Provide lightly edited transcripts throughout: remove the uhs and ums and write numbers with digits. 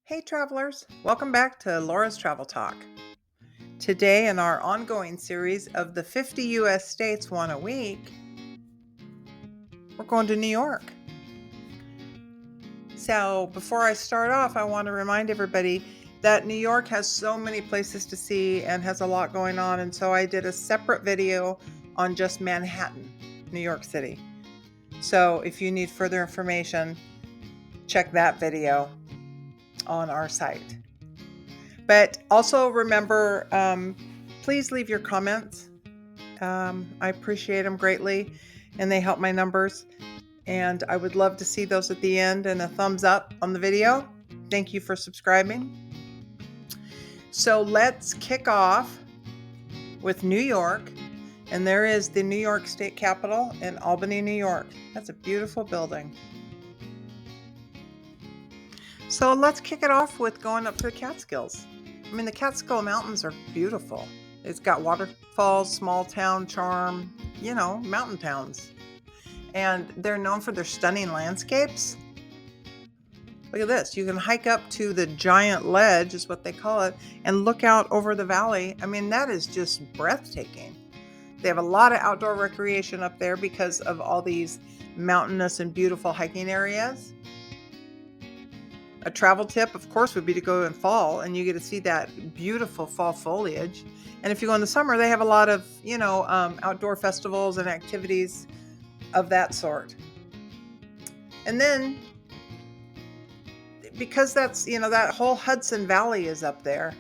Hey travelers, welcome back to Laura's Travel Talk. Today in our ongoing series of the 50 U.S. states one a week, we're going to New York. So before I start off, I want to remind everybody that New York has so many places to see and has a lot going on. And so I did a separate video on just Manhattan, New York City. So if you need further information, check that video on our site. But also remember, please leave your comments. I appreciate them greatly, and they help my numbers. And I would love to see those at the end and a thumbs up on the video. Thank you for subscribing. So let's kick off with New York. And there is the New York State Capitol in Albany, New York. That's a beautiful building. So let's kick it off with going up to the Catskills. I mean, the Catskill Mountains are beautiful. It's got waterfalls, small town charm, mountain towns. And they're known for their stunning landscapes. Look at this. You can hike up to the giant ledge, is what they call it, and look out over the valley. I mean, that is just breathtaking. They have a lot of outdoor recreation up there because of all these mountainous and beautiful hiking areas. A travel tip, of course, would be to go in fall, and you get to see that beautiful fall foliage. And if you go in the summer, they have a lot of, outdoor festivals and activities of that sort. And then, because that's, that whole Hudson Valley is up there,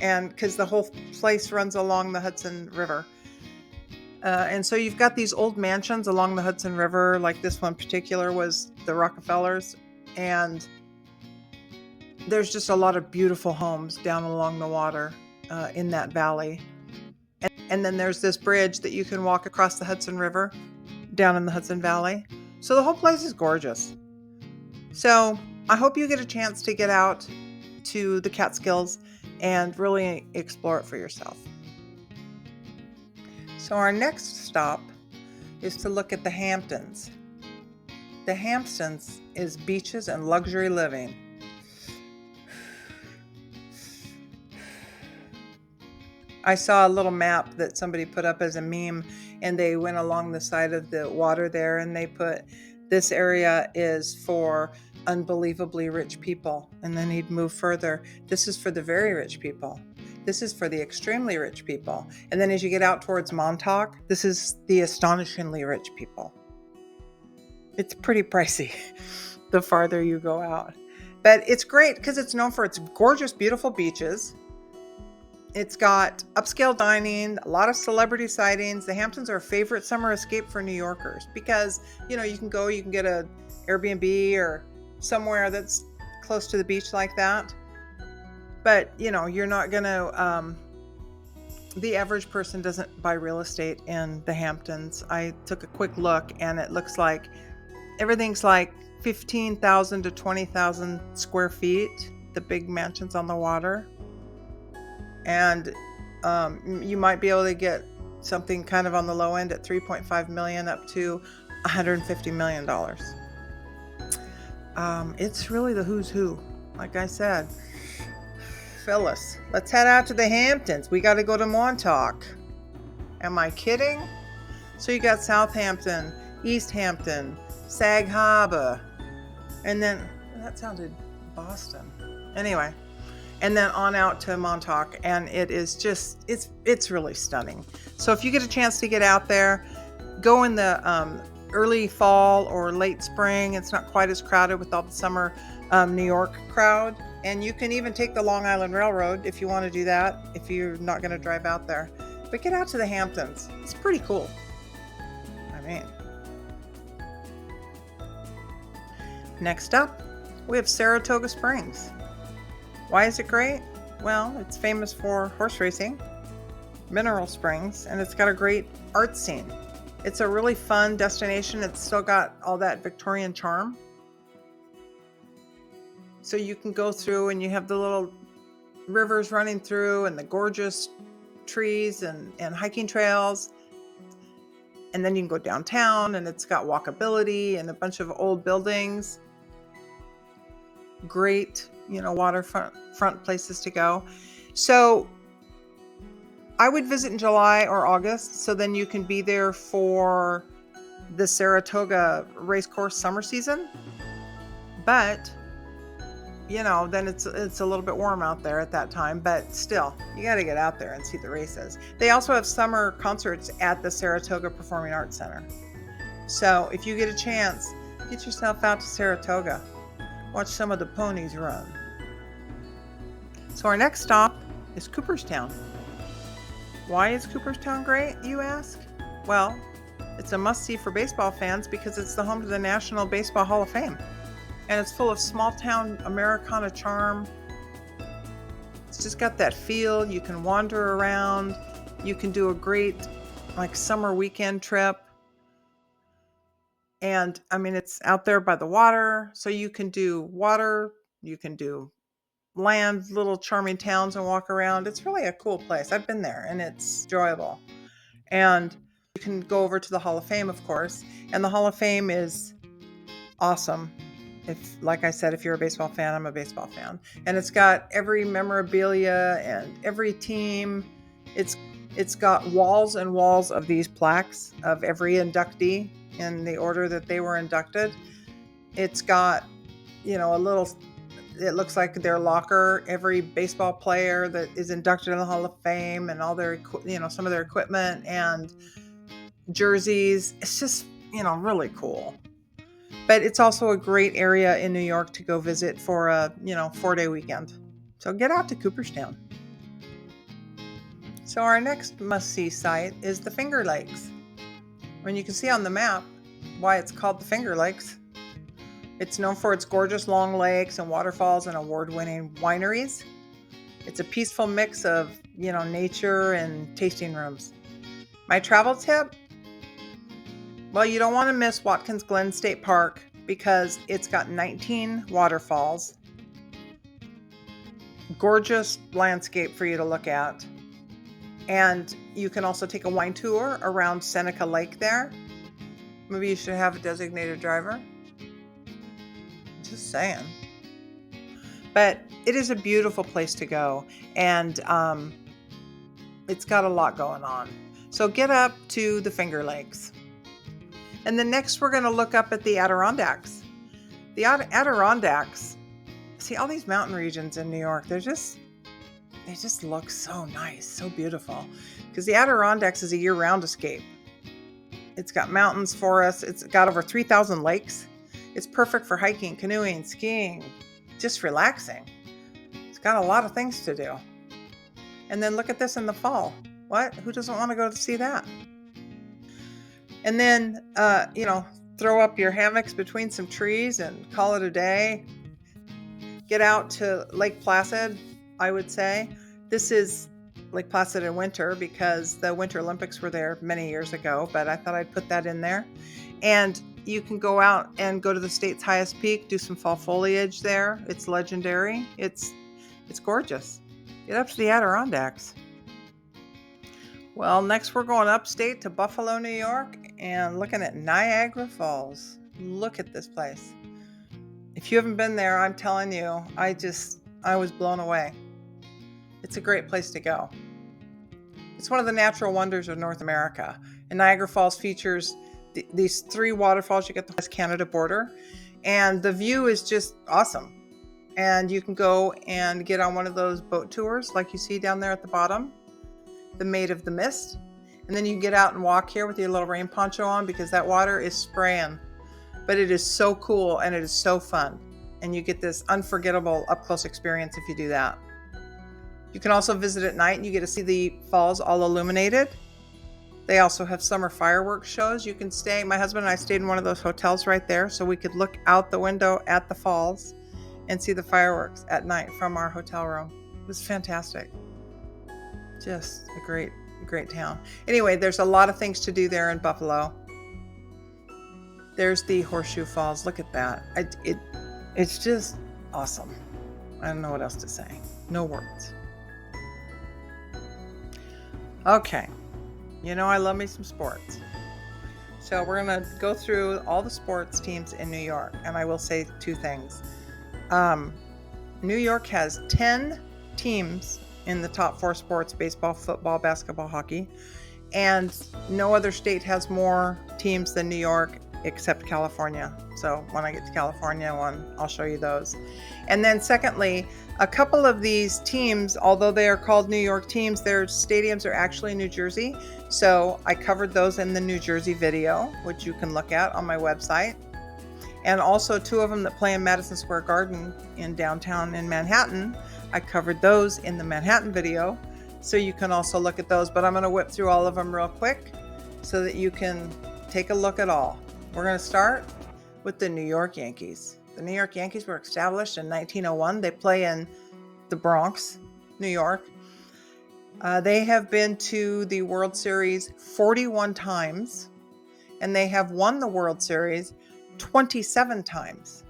and because the whole place runs along the Hudson River. And so you've got these old mansions along the Hudson River, like this one in particular was the Rockefellers, and there's just a lot of beautiful homes down along the water in that valley. And then there's this bridge that you can walk across the Hudson River down in the Hudson Valley. So the whole place is gorgeous. So I hope you get a chance to get out to the Catskills and really explore it for yourself. So our next stop is to look at the Hamptons. The Hamptons is beaches and luxury living. I saw a little map that somebody put up as a meme, and they went along the side of the water there, and they put, this area is for unbelievably rich people. And then he'd move further. This is for the very rich people. This is for the extremely rich people. And then as you get out towards Montauk, this is the astonishingly rich people. It's pretty pricey the farther you go out. But it's great because it's known for its gorgeous, beautiful beaches. It's got upscale dining, a lot of celebrity sightings. The Hamptons are a favorite summer escape for New Yorkers because, you can get a Airbnb or somewhere that's close to the beach like that. But, you're not going to, the average person doesn't buy real estate in the Hamptons. I took a quick look and it looks like everything's like 15,000 to 20,000 square feet, the big mansions on the water. And you might be able to get something kind of on the low end at $3.5 million up to $150 million. It's really the who's who. Like I said, Phyllis, let's head out to the Hamptons. We got to go to Montauk. Am I kidding? So you got Southampton, East Hampton, Sag Harbor, and then that sounded Boston. Anyway. And then on out to Montauk, and it is just, it's really stunning. So if you get a chance to get out there, go in the early fall or late spring. It's not quite as crowded with all the summer New York crowd. And you can even take the Long Island Railroad if you want to do that, if you're not going to drive out there. But get out to the Hamptons. It's pretty cool. Next up, we have Saratoga Springs. Why is it great? Well, it's famous for horse racing, mineral springs, and it's got a great art scene. It's a really fun destination. It's still got all that Victorian charm. So you can go through and you have the little rivers running through and the gorgeous trees and hiking trails. And then you can go downtown and it's got walkability and a bunch of old buildings. great, waterfront places to go. So I would visit in July or August, so then you can be there for the Saratoga racecourse summer season. But then it's a little bit warm out there at that time, but still, you got to get out there and see the races. They also have summer concerts at the Saratoga Performing Arts Center. So if you get a chance, get yourself out to Saratoga. Watch some of the ponies run. So our next stop is Cooperstown. Why is Cooperstown great, you ask? Well, it's a must-see for baseball fans because it's the home to the National Baseball Hall of Fame. And it's full of small-town Americana charm. It's just got that feel. You can wander around. You can do a great, summer weekend trip. And, it's out there by the water. So you can do water. You can do land, little charming towns and walk around. It's really a cool place. I've been there, and it's enjoyable. And you can go over to the Hall of Fame, of course. And the Hall of Fame is awesome. Like I said, if you're a baseball fan, I'm a baseball fan. And it's got every memorabilia and every team. It's got walls and walls of these plaques of every inductee in the order that they were inducted. It's got, it looks like their locker, every baseball player that is inducted in the Hall of Fame, and all their, some of their equipment and jerseys. It's just, really cool. But it's also a great area in New York to go visit for a, 4-day weekend. So get out to Cooperstown. So our next must-see site is the Finger Lakes. You can see on the map why it's called the Finger Lakes. It's known for its gorgeous long lakes and waterfalls and award-winning wineries. It's a peaceful mix of, nature and tasting rooms. My travel tip? Well, you don't want to miss Watkins Glen State Park because it's got 19 waterfalls. Gorgeous landscape for you to look at. And you can also take a wine tour around Seneca Lake there. Maybe you should have a designated driver. Just saying. But it is a beautiful place to go. And it's got a lot going on. So get up to the Finger Lakes. And then next we're going to look up at the Adirondacks. The Adirondacks, see all these mountain regions in New York, they just look so nice, so beautiful. Because the Adirondacks is a year-round escape. It's got mountains, forests, it's got over 3,000 lakes. It's perfect for hiking, canoeing, skiing, just relaxing. It's got a lot of things to do. And then look at this in the fall. What? Who doesn't want to go to see that? And then, throw up your hammocks between some trees and call it a day. Get out to Lake Placid, I would say. This is Lake Placid in winter because the Winter Olympics were there many years ago, but I thought I'd put that in there. And you can go out and go to the state's highest peak, do some fall foliage there. It's legendary. It's gorgeous. Get up to the Adirondacks. Well, next we're going upstate to Buffalo, New York, and looking at Niagara Falls. Look at this place. If you haven't been there, I'm telling you, I was blown away. It's a great place to go. It's one of the natural wonders of North America. And Niagara Falls features these 3 waterfalls. You get the U.S Canada border, and the view is just awesome. And you can go and get on one of those boat tours like you see down there at the bottom, the Maid of the Mist. And then you can get out and walk here with your little rain poncho on because that water is spraying. But it is so cool and it is so fun. And you get this unforgettable up-close experience if you do that. You can also visit at night and you get to see the falls all illuminated. They also have summer fireworks shows. You can stay. My husband and I stayed in one of those hotels right there so we could look out the window at the falls and see the fireworks at night from our hotel room. It was fantastic. Just a great town. Anyway, there's a lot of things to do there in Buffalo. There's the Horseshoe Falls. Look at that. It's just awesome. I don't know what else to say. No words. Okay. I love me some sports. So we're going to go through all the sports teams in New York. And I will say 2 things. Um, New York has 10 teams in the top 4 sports: baseball, football, basketball, hockey. And no other state has more teams than New York except California. So when I get to California I'll show you those. And then secondly, a couple of these teams, although they are called New York teams, their stadiums are actually New Jersey. So I covered those in the New Jersey video, which you can look at on my website. And also 2 of them that play in Madison Square Garden in downtown in Manhattan. I covered those in the Manhattan video. So you can also look at those, but I'm going to whip through all of them real quick so that you can take a look at all. We're going to start with the New York Yankees. The New York Yankees were established in 1901. They play in the Bronx, New York. They have been to the World Series 41 times, and they have won the World Series 27 times.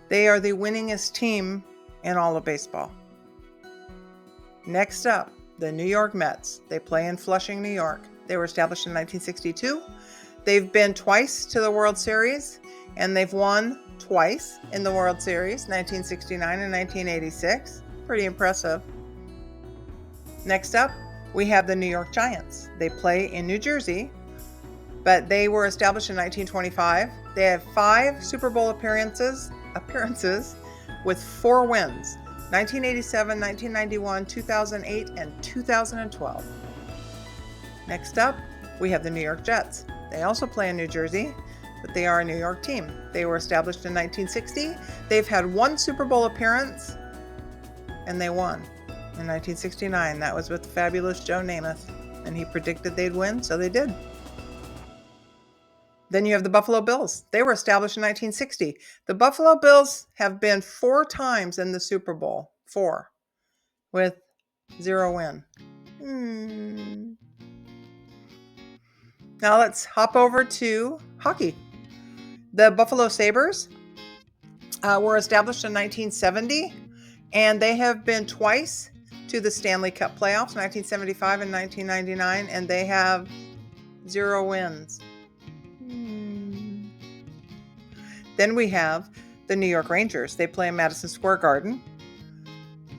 They are the winningest team in all of baseball. Next up, the New York Mets. They play in Flushing, New York. They were established in 1962. They've been twice to the World Series, and they've won twice in the World Series, 1969 and 1986. Pretty impressive. Next up, we have the New York Giants. They play in New Jersey, but they were established in 1925. They have 5 Super Bowl appearances with 4 wins. 1987, 1991, 2008, and 2012. Next up, we have the New York Jets. They also play in New Jersey, but they are a New York team. They were established in 1960. They've had 1 Super Bowl appearance, and they won in 1969. That was with the fabulous Joe Namath, and he predicted they'd win, so they did. Then you have the Buffalo Bills. They were established in 1960. The Buffalo Bills have been 4 times in the Super Bowl, 4, with 0 win. Now let's hop over to hockey. The Buffalo Sabres were established in 1970, and they have been twice to the Stanley Cup playoffs, 1975 and 1999, and they have 0 wins. Then we have the New York Rangers. They play in Madison Square Garden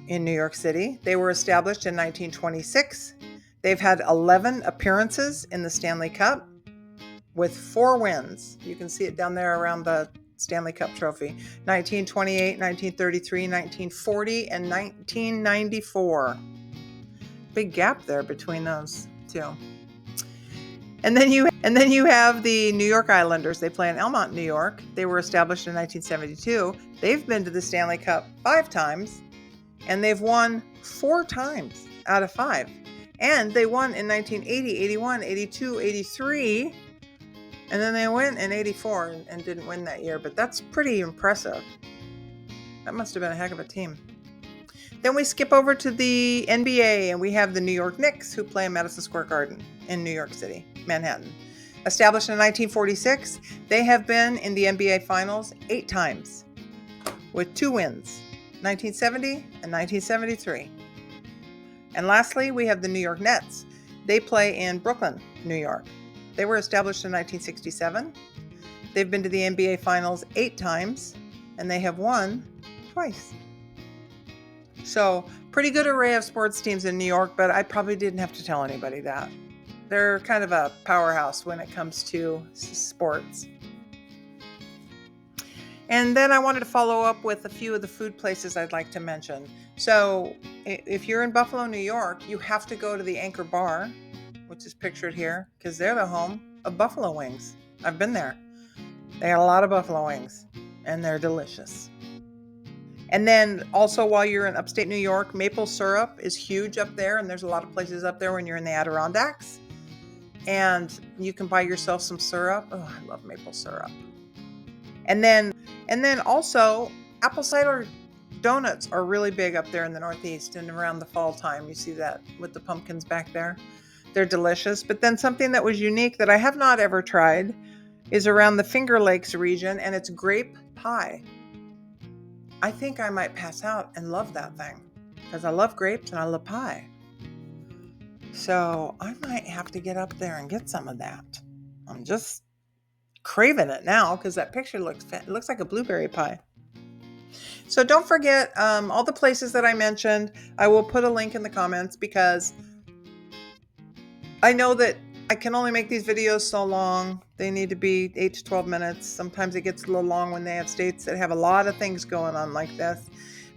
in New York City. They were established in 1926. They've had 11 appearances in the Stanley Cup with 4 wins. You can see it down there around the Stanley Cup trophy. 1928, 1933, 1940, and 1994. Big gap there between those 2. And then you have the New York Islanders. They play in Elmont, New York. They were established in 1972. They've been to the Stanley Cup 5 times, and they've won 4 times out of 5. And they won in 1980, 81, 82, 83, and then they went in 84 and didn't win that year. But that's pretty impressive. That must have been a heck of a team. Then we skip over to the NBA, and we have the New York Knicks, who play in Madison Square Garden in New York City, Manhattan. Established in 1946, they have been in the NBA Finals 8 times with 2 wins, 1970 and 1973. And lastly, we have the New York Nets. They play in Brooklyn, New York. They were established in 1967. They've been to the NBA Finals 8 times, and they have won twice. So, pretty good array of sports teams in New York, but I probably didn't have to tell anybody that. They're kind of a powerhouse when it comes to sports. And then I wanted to follow up with a few of the food places I'd like to mention. So, if you're in Buffalo, New York, you have to go to the Anchor Bar, which is pictured here, because they're the home of buffalo wings. I've been there. They got a lot of buffalo wings, and they're delicious. And then also while you're in upstate New York, maple syrup is huge up there, and there's a lot of places up there when you're in the Adirondacks. And you can buy yourself some syrup. Oh, I love maple syrup. And then also apple cider donuts are really big up there in the Northeast and around the fall time. You see that with the pumpkins back there. They're delicious. But then something that was unique that I have not ever tried is around the Finger Lakes region, and it's grape pie. I think I might pass out and love that thing because I love grapes and I love pie. So I might have to get up there and get some of that. I'm just craving it now because that picture looks like a blueberry pie. So don't forget all the places that I mentioned. I will put a link in the comments because I know that I can only make these videos so long. They need to be 8 to 12 minutes. Sometimes it gets a little long when they have states that have a lot of things going on like this.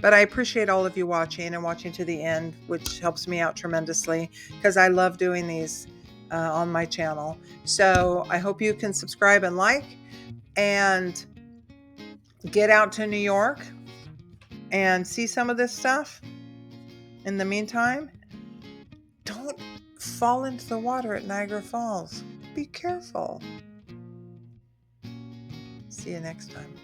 But I appreciate all of you watching and watching to the end, which helps me out tremendously because I love doing these on my channel. So I hope you can subscribe and like and get out to New York and see some of this stuff. In the meantime, don't fall into the water at Niagara Falls. Be careful. See you next time.